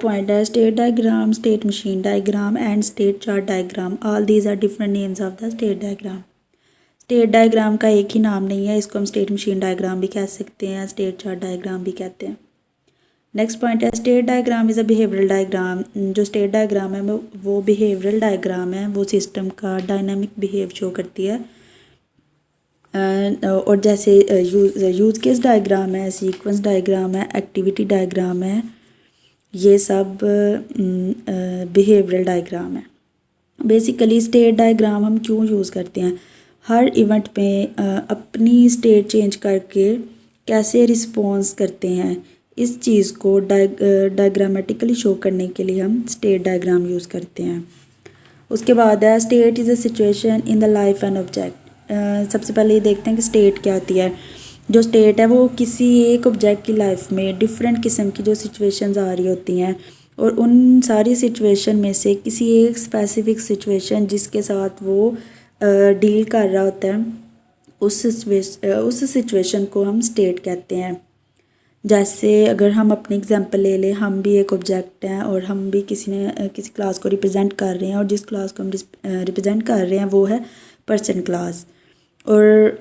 Point है state diagram, state machine diagram and state chart diagram, all these are different names of the state diagram. State diagram का एक ही नाम नहीं है, इसको हम स्टेट मशीन डायग्राम भी कह सकते हैं, स्टेट चार्ट डायग्राम भी कहते हैं। नेक्स्ट पॉइंट है state diagram is a behavioural diagram. जो स्टेट डायग्राम है वो बिहेवियरल डायग्राम है, वो सिस्टम का डायनामिक बिहेव शो करती है। और जैसे यूज़ केस डायग्राम है, सीक्वेंस डायग्राम है, एक्टिविटी डायग्राम है, ये सब बिहेवियरल डायग्राम है। बेसिकली स्टेट डायग्राम हम क्यों यूज़ करते हैं, हर इवेंट पे अपनी स्टेट चेंज करके कैसे रिस्पॉन्स करते हैं, इस चीज़ को डायग्रामेटिकली शो करने के लिए हम स्टेट डायग्राम यूज़ करते हैं। उसके बाद है state is a situation in the life and object. सबसे पहले ये देखते हैं कि स्टेट क्या होती है। जो स्टेट है वो किसी एक ऑब्जेक्ट की लाइफ में डिफरेंट किस्म की जो सिचुएशंस आ रही होती हैं, और उन सारी सिचुएशन में से किसी एक स्पेसिफिक सिचुएशन जिसके साथ वो डील कर रहा होता है, उस सिचुएशन को हम स्टेट कहते हैं। जैसे अगर हम अपनी एग्जांपल ले लें, हम भी एक ऑब्जेक्ट हैं और हम भी किसी क्लास को रिप्रेजेंट कर रहे हैं, और जिस क्लास को हम रिप्रेजेंट कर रहे हैं वो है पर्सन क्लास, और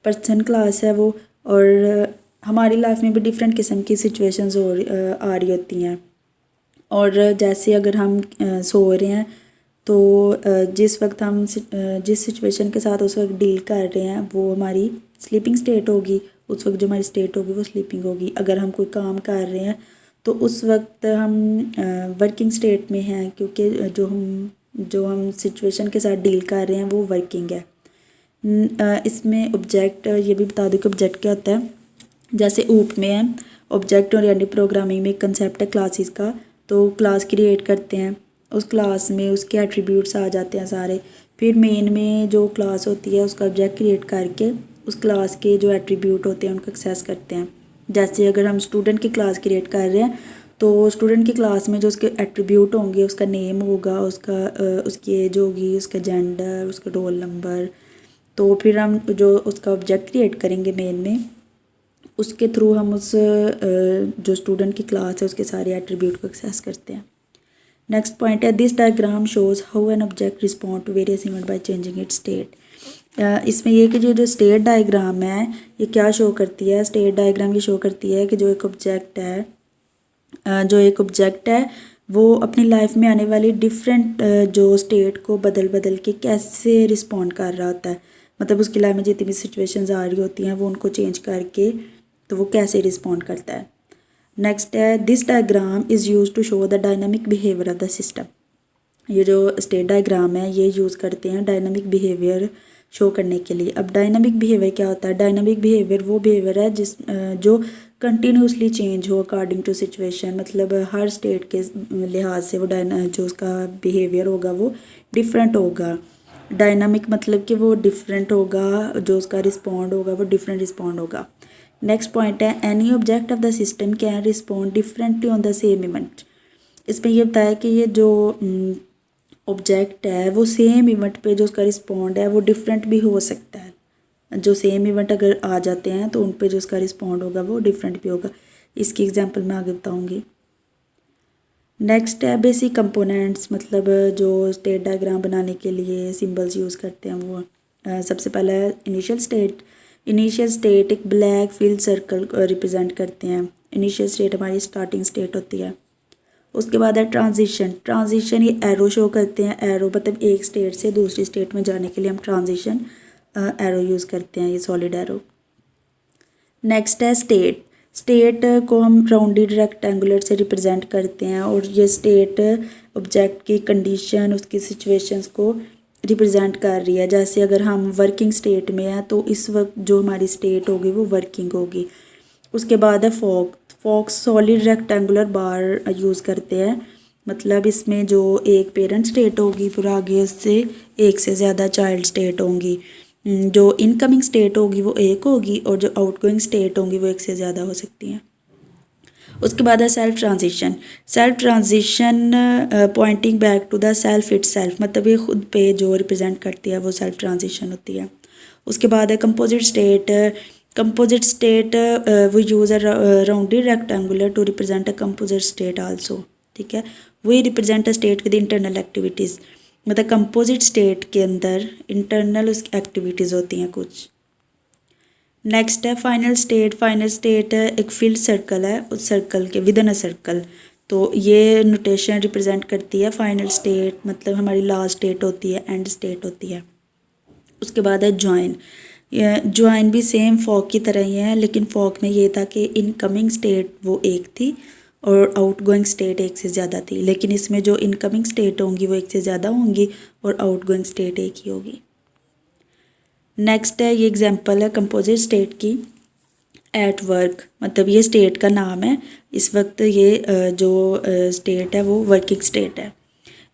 पर्सन क्लास है वो, और हमारी लाइफ में भी डिफरेंट किस्म की सिचुएशंस आ रही होती हैं। और जैसे अगर हम सो रहे हैं तो जिस वक्त हम जिस सिचुएशन के साथ उस वक्त डील कर रहे हैं वो हमारी स्लीपिंग स्टेट होगी, उस वक्त जो हमारी स्टेट होगी वो स्लीपिंग होगी। अगर हम कोई काम कर रहे हैं तो उस वक्त हम वर्किंग स्टेट में हैं, क्योंकि जो हम सिचुएशन के साथ डील कर रहे हैं वो वर्किंग है। इसमें ऑब्जेक्ट ये भी बता दूँ कि ऑब्जेक्ट क्या होता है। जैसे ऊप में है ऑब्जेक्ट ओरिएंटेड प्रोग्रामिंग में एक कंसेप्ट है क्लासेस का, तो क्लास क्रिएट करते हैं, उस क्लास में उसके एट्रीब्यूट्स आ जाते हैं सारे, फिर मेन में जो क्लास होती है उसका ऑब्जेक्ट क्रिएट करके उस क्लास के जो एट्रीब्यूट होते हैं उनको एक्सेस करते हैं। जैसे अगर हम स्टूडेंट की क्लास क्रिएट कर रहे हैं तो स्टूडेंट की क्लास में जो उसके एट्रीब्यूट होंगे, उसका नेम होगा, उसकी एज होगी, उसका जेंडर, उसका रोल नंबर, तो फिर हम जो उसका ऑब्जेक्ट क्रिएट करेंगे मेन में, उसके थ्रू हम उस जो स्टूडेंट की क्लास है उसके सारे एट्रीब्यूट को एक्सेस करते हैं। नेक्स्ट पॉइंट है this diagram shows how an object respond to various event by changing its state. इसमें ये कि जो स्टेट डायग्राम है ये क्या शो करती है, स्टेट डायग्राम ये शो करती है कि जो एक ऑब्जेक्ट है वो अपनी लाइफ में आने वाली डिफरेंट जो स्टेट को बदल बदल के कैसे रिस्पॉन्ड कर रहा होता है, मतलब उसकी लाइफ में जितनी भी सिचुएशंस आ रही होती हैं वो उनको चेंज करके तो वो कैसे रिस्पॉन्ड करता है। नेक्स्ट है this diagram is use to show the dynamic behaviour of the system. ये जो स्टेट डायग्राम है ये यूज़ करते हैं डायनामिक बिहेवियर शो करने के लिए। अब डायनामिक बिहेवियर क्या होता है, डायनामिक बिहेवियर वो बिहेवियर है जो कंटिन्यूसली चेंज हो अकॉर्डिंग टू सिचुएशन, मतलब हर स्टेट के लिहाज से वो जो उसका बिहेवियर होगा वो डिफरेंट होगा। डायनामिक मतलब कि वो डिफरेंट होगा, जो उसका रिस्पॉन्ड होगा वो डिफरेंट रिस्पॉन्ड होगा। नेक्स्ट पॉइंट है any object of the system can respond differently on the same event. इसमें ये बताया कि ये जो ऑब्जेक्ट है वो सेम इवेंट पे जो उसका रिस्पॉन्ड है वो डिफरेंट भी हो सकता है। जो सेम इवेंट अगर आ जाते हैं तो उन पे जो उसका रिस्पॉन्ड होगा वो डिफरेंट भी होगा। इसकी एग्जांपल मैं आगे बताऊंगी। नेक्स्ट है बेसिक कंपोनेंट्स, मतलब जो स्टेट डायग्राम बनाने के लिए सिंबल्स यूज़ करते हैं वो सबसे पहला है इनिशियल स्टेट। इनिशियल स्टेट एक ब्लैक फील्ड सर्कल रिप्रेजेंट करते हैं। इनिशियल स्टेट हमारी स्टार्टिंग स्टेट होती है। उसके बाद है ट्रांजिशन ये एरो शो करते हैं। एरो मतलब एक स्टेट से दूसरी स्टेट में जाने के लिए हम ट्रांजिशन एरो यूज़ करते हैं, ये सॉलिड एरो। नेक्स्ट है स्टेट को हम राउंडेड रेक्टेंगुलर से रिप्रेजेंट करते हैं, और ये स्टेट ऑब्जेक्ट की कंडीशन उसकी सिचुएशंस को रिप्रेजेंट कर रही है। जैसे अगर हम वर्किंग स्टेट में हैं तो इस वक्त जो हमारी स्टेट होगी वो वर्किंग होगी। उसके बाद है फॉक्स सॉलिड रेक्टेंगुलर बार यूज़ करते हैं, मतलब इसमें जो एक पेरेंट स्टेट होगी फिर आगे उससे एक से ज़्यादा चाइल्ड स्टेट होंगी। जो इनकमिंग स्टेट होगी वो एक होगी और जो आउटगोइंग स्टेट होंगी वो एक से ज़्यादा हो सकती हैं। उसके बाद है self transition pointing back to the self itself, self ये खुद पे जो रिप्रेजेंट करती है वो सेल्फ ट्रांजिशन होती है। उसके बाद है कंपोजिट स्टेट वो use a rounded rectangular to represent a composite state also. ठीक है। वही represent a state with internal activities, मतलब कंपोजिट स्टेट के अंदर इंटरनल उसकी एक्टिविटीज़ होती हैं कुछ। नेक्स्ट है फाइनल स्टेट। फाइनल स्टेट एक फील्ड सर्कल है, उस सर्कल के विद इन अ सर्कल, तो ये नोटेशन रिप्रेजेंट करती है फाइनल स्टेट, मतलब हमारी लास्ट स्टेट होती है, एंड स्टेट होती है। उसके बाद है ज्वाइन। ज्वाइन भी सेम फॉक की तरह ही है, लेकिन फॉक में ये था कि इनकमिंग स्टेट वो एक थी और आउटगोइंग स्टेट एक से ज़्यादा थी, लेकिन इसमें जो इनकमिंग स्टेट होंगी वो एक से ज़्यादा होंगी और आउटगोइंग स्टेट एक ही होगी। नेक्स्ट है, ये एग्जांपल है कंपोजिट स्टेट की। एट वर्क, मतलब ये स्टेट का नाम है। इस वक्त ये जो स्टेट है वो वर्किंग स्टेट है।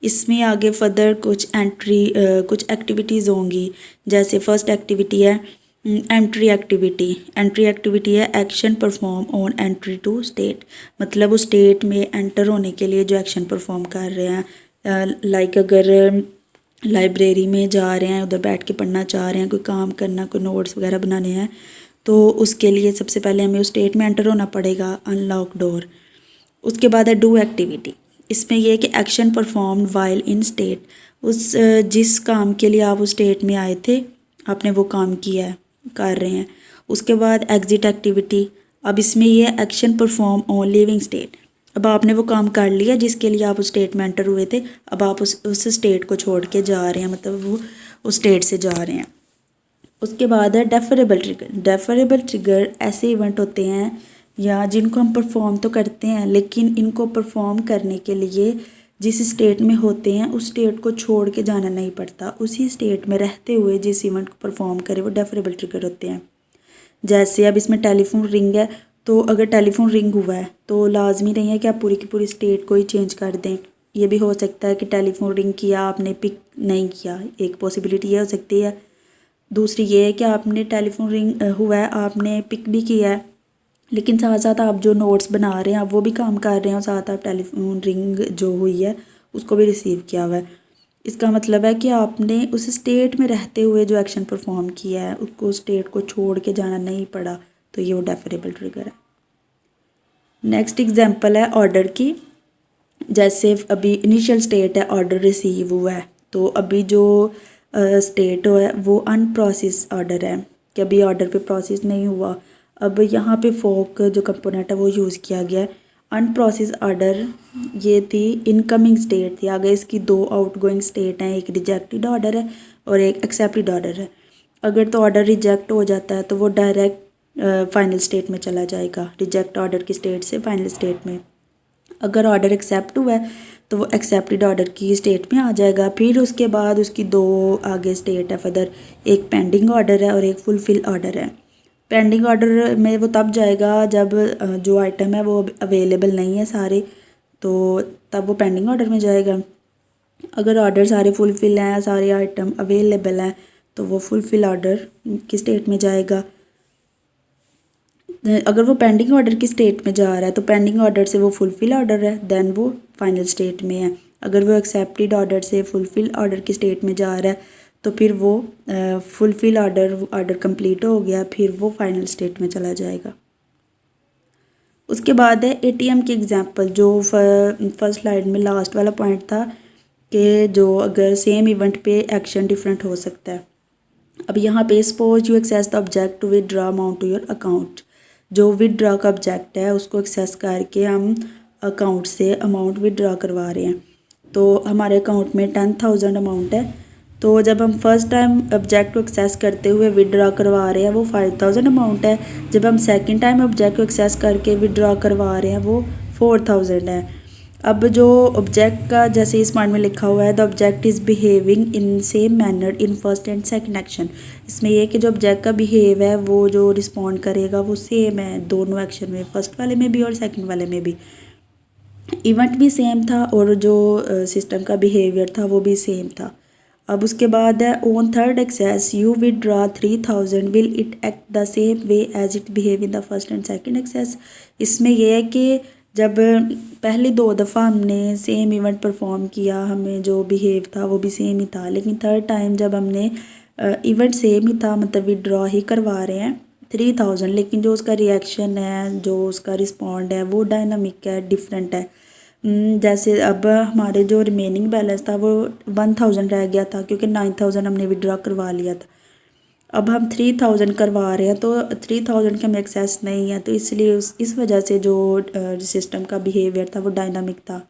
इसमें आगे फर्दर कुछ कुछ एक्टिविटीज़ होंगी, जैसे फर्स्ट एक्टिविटी है एंट्री एक्टिविटी। एंट्री एक्टिविटी है action perform on entry to state, मतलब उस स्टेट में एंटर होने के लिए जो एक्शन परफॉर्म कर रहे हैं, लाइक अगर लाइब्रेरी में जा रहे हैं, उधर बैठ के पढ़ना चाह रहे हैं, कोई काम करना, कोई नोट्स वगैरह बनाने हैं, तो उसके लिए सबसे पहले हमें उस स्टेट में एंटर होना पड़ेगा, अनलॉक डोर। उसके बाद है डू एक्टिविटी। इसमें यह है कि action perform while in state, उस जिस काम के लिए आप उस स्टेट में आए थे आपने वो काम किया है, कर रहे हैं। उसके बाद एग्जिट एक्टिविटी। अब इसमें यह action perform on living state, अब आपने वो काम कर लिया जिसके लिए आप उस स्टेट में एंटर हुए थे, अब आप उस स्टेट को छोड़ के जा रहे हैं, मतलब वो उस स्टेट से जा रहे हैं। उसके बाद है डेफरेबल ट्रिगर। डेफरेबल ट्रिगर ऐसे इवेंट होते हैं या जिनको हम परफॉर्म तो करते हैं, लेकिन इनको परफॉर्म करने के लिए जिस स्टेट में होते हैं उस स्टेट को छोड़ के जाना नहीं पड़ता, उसी स्टेट में रहते हुए जिस इवेंट को परफॉर्म करें वो डेफरेबल ट्रिगर होते हैं। जैसे अब इसमें टेलीफोन रिंग है, तो अगर टेलीफोन रिंग हुआ है तो लाजमी नहीं है कि आप पूरी की पूरी स्टेट को ही चेंज कर दें। ये भी हो सकता है कि टेलीफोन रिंग किया, आपने पिक नहीं किया, एक पॉसिबिलिटी ये हो सकती है। दूसरी ये है कि आपने टेलीफोन रिंग हुआ है, आपने पिक भी किया है, लेकिन साथ साथ आप जो नोट्स बना रहे हैं आप वो भी काम कर रहे हैं, और साथ आप टेलीफोन रिंग जो हुई है उसको भी रिसीव किया हुआ है। इसका मतलब है कि आपने उस स्टेट में रहते हुए जो एक्शन परफॉर्म किया है उसको स्टेट को छोड़ के जाना नहीं पड़ा, तो ये वो डेफरेबल ट्रिगर है। नेक्स्ट एग्जांपल है ऑर्डर की। जैसे अभी इनिशियल स्टेट है ऑर्डर रिसीव हुआ है, तो अभी जो स्टेट है वो अनप्रोसेस ऑर्डर है कि अभी ऑर्डर पे प्रोसेस नहीं हुआ। अब यहाँ पे फोक जो कंपोनेंट है वो यूज़ किया गया है। अनप्रोसेस ऑर्डर ये थी इनकमिंग स्टेट थी, आगे इसकी दो आउटगोइंग स्टेट हैं, एक रिजेक्टेड ऑर्डर है और एक एक्सेप्टेड ऑर्डर है। अगर तो ऑर्डर रिजेक्ट हो जाता है तो वो डायरेक्ट फाइनल स्टेट में चला जाएगा, रिजेक्ट ऑर्डर की स्टेट से फाइनल स्टेट में। अगर ऑर्डर एक्सेप्ट हुआ है तो वो एक्सेप्टेड ऑर्डर की स्टेट में आ जाएगा। फिर उसके बाद उसकी दो आगे स्टेट है फर्दर, एक पेंडिंग ऑर्डर है और एक फुलफिल ऑर्डर है। पेंडिंग ऑर्डर में वो तब जाएगा जब जो आइटम है वो अवेलेबल नहीं है सारे, तो तब वो पेंडिंग ऑर्डर में जाएगा। अगर ऑर्डर सारे फुलफिल हैं, सारे आइटम अवेलेबल हैं, तो वो फुलफिल ऑर्डर की स्टेट में जाएगा। अगर वो पेंडिंग ऑर्डर की स्टेट में जा रहा है तो पेंडिंग ऑर्डर से वो फुलफिल ऑर्डर है, देन वो फाइनल स्टेट में है। अगर वो एक्सेप्टेड ऑर्डर से फुलफिल ऑर्डर की स्टेट में जा रहा है तो फिर वो फुलफिल ऑर्डर कंप्लीट हो गया, फिर वो फाइनल स्टेट में चला जाएगा। उसके बाद है एटीएम की एग्जांपल, जो फर्स्ट स्लाइड में लास्ट वाला पॉइंट था कि जो अगर सेम इवेंट पे एक्शन डिफरेंट हो सकता है। अब यहाँ पे suppose you access the object to withdraw amount to your account, जो विदड्रॉ का ऑब्जेक्ट है उसको एक्सेस करके हम अकाउंट से अमाउंट विदड्रॉ करवा रहे हैं। तो हमारे अकाउंट में 10,000 अमाउंट है, तो जब हम फर्स्ट टाइम ऑब्जेक्ट को एक्सेस करते हुए विदड्रॉ करवा रहे हैं वो 5,000 अमाउंट है। जब हम सेकंड टाइम ऑब्जेक्ट को एक्सेस करके विदड्रॉ करवा रहे हैं वो 4,000 है। अब जो ऑब्जेक्ट का जैसे इस पॉइंट में लिखा हुआ है, the object is behaving in same manner in first and second action. इसमें यह कि जो ऑब्जेक्ट का बिहेव है वो जो रिस्पॉन्ड करेगा वो सेम है दोनों एक्शन में, फर्स्ट वाले में भी और सेकंड वाले में भी। इवेंट भी सेम था और जो सिस्टम का बिहेवियर था वो भी सेम था। अब उसके बाद है on third access you withdraw 3,000 will it act the same way as it behave in the first and second access. इसमें यह है कि जब पहली दो दफ़ा हमने सेम इवेंट परफॉर्म किया, हमें जो बिहेव था वो भी सेम ही था, लेकिन थर्ड टाइम जब हमने इवेंट सेम ही था, मतलब विदड्रॉ ही करवा रहे हैं 3,000, लेकिन जो उसका रिएक्शन है, जो उसका रिस्पॉन्ड है वो डायनामिक है, डिफरेंट है। जैसे अब हमारे जो रिमेनिंग बैलेंस था वो 1000 रह गया था, क्योंकि 9000 हमने विड्रॉ करवा लिया था। अब हम 3000 करवा रहे हैं, तो 3000 के हमें एक्सेस नहीं है, तो इसलिए इस वजह से जो सिस्टम का बिहेवियर था वो डायनामिक था।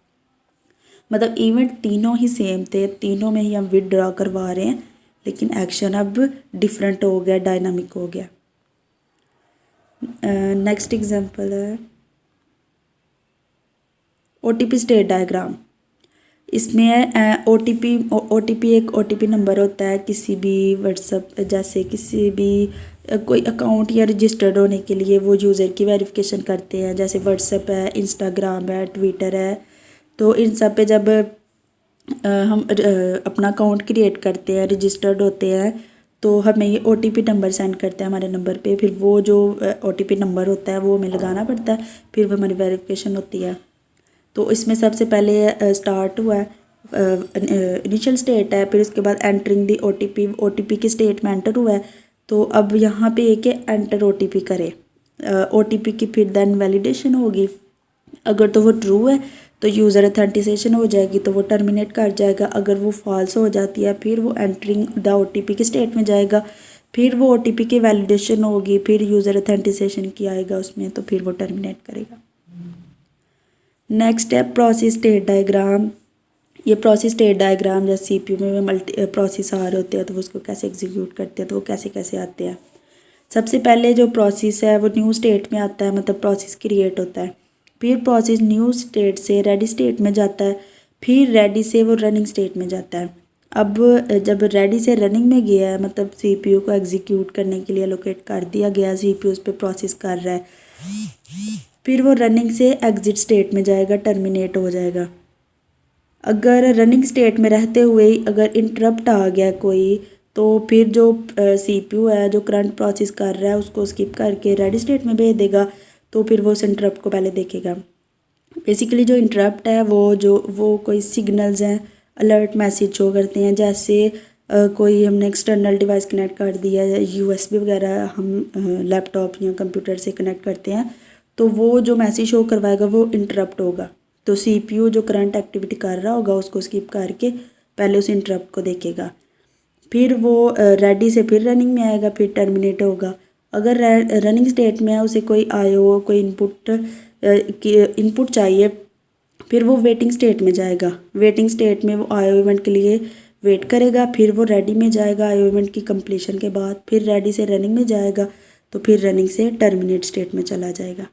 मतलब इवेंट तीनों ही सेम थे, तीनों में ही हम विड्रॉ करवा रहे हैं, लेकिन एक्शन अब डिफरेंट हो गया, डायनामिक हो गया। नेक्स्ट एग्जांपल है OTP स्टेट डायग्राम। इसमें OTP एक OTP नंबर होता है किसी भी व्हाट्सएप, जैसे किसी भी कोई अकाउंट या रजिस्टर्ड होने के लिए वो यूज़र की वेरिफिकेशन करते हैं, जैसे व्हाट्सएप है, इंस्टाग्राम है, ट्विटर है। तो इन सब पे जब हम अपना अकाउंट क्रिएट करते हैं, रजिस्टर्ड होते हैं, तो हमें ये OTP नंबर सेंड करते हैं हमारे नंबर पे। फिर वो जो OTP नंबर होता है वो हमें लगाना पड़ता है, फिर वो हमारी वेरिफिकेशन होती है। तो इसमें सबसे पहले स्टार्ट हुआ है इनिशियल स्टेट है, फिर उसके बाद एंटरिंग दी OTP की स्टेट में एंटर हुआ है। तो अब यहाँ पे एक एंटर OTP करे, OTP की फिर देन वैलिडेशन होगी। अगर तो वो ट्रू है तो यूज़र अथेंटिसेशन हो जाएगी, तो वो टर्मिनेट कर जाएगा। अगर वो फॉल्स हो जाती है फिर वो एंटरिंग द OTP की स्टेट में जाएगा, फिर वो OTP की वैलिडेशन होगी, फिर यूज़र अथेंटिसेशन की आएगा उसमें, तो फिर वो टर्मिनेट करेगा। नेक्स्ट है प्रोसेस स्टेट डायग्राम। ये प्रोसेस स्टेट डायग्राम जैसे CPU में मल्टी प्रोसेस आ रहे होते हैं, तो वो उसको कैसे एग्जीक्यूट करते हैं, तो वो कैसे कैसे आते हैं। सबसे पहले जो प्रोसेस है वो न्यू स्टेट में आता है, मतलब प्रोसेस क्रिएट होता है। फिर प्रोसेस न्यू स्टेट से रेडी स्टेट में जाता है, फिर रेडी से वो रनिंग स्टेट में जाता है। अब जब रेडी से रनिंग में गया है, मतलब CPU को एग्जीक्यूट करने के लिए लोकेट कर दिया गया, CPU उस पर प्रोसेस कर रहा है, फिर वो रनिंग से एग्जिट स्टेट में जाएगा, टर्मिनेट हो जाएगा। अगर रनिंग स्टेट में रहते हुए ही अगर इंटरप्ट आ गया कोई, तो फिर जो CPU है जो करंट प्रोसेस कर रहा है उसको स्किप करके रेडी स्टेट में भेज देगा, तो फिर वो उस इंटरप्ट को पहले देखेगा। बेसिकली जो इंटरप्ट है वो कोई सिग्नल्स हैं, अलर्ट मैसेज शो करते हैं, जैसे कोई हमने एक्सटर्नल डिवाइस कनेक्ट कर दिया है, USB वगैरह हम लैपटॉप या कंप्यूटर से कनेक्ट करते हैं, तो वो जो मैसेज शो करवाएगा वो इंटरप्ट होगा। तो CPU जो करंट एक्टिविटी कर रहा होगा उसको स्किप करके पहले उस इंटरप्ट को देखेगा, फिर वो रेडी से फिर रनिंग में आएगा, फिर टर्मिनेट होगा। अगर रनिंग स्टेट में है, उसे कोई IO कोई इनपुट चाहिए, फिर वो वेटिंग स्टेट में जाएगा। वेटिंग स्टेट में वो IO इवेंट के लिए वेट करेगा, फिर वो रेडी में जाएगा IO इवेंट की कंप्लीशन के बाद, फिर रेडी से रनिंग में जाएगा, तो फिर रनिंग से टर्मिनेट स्टेट में चला जाएगा।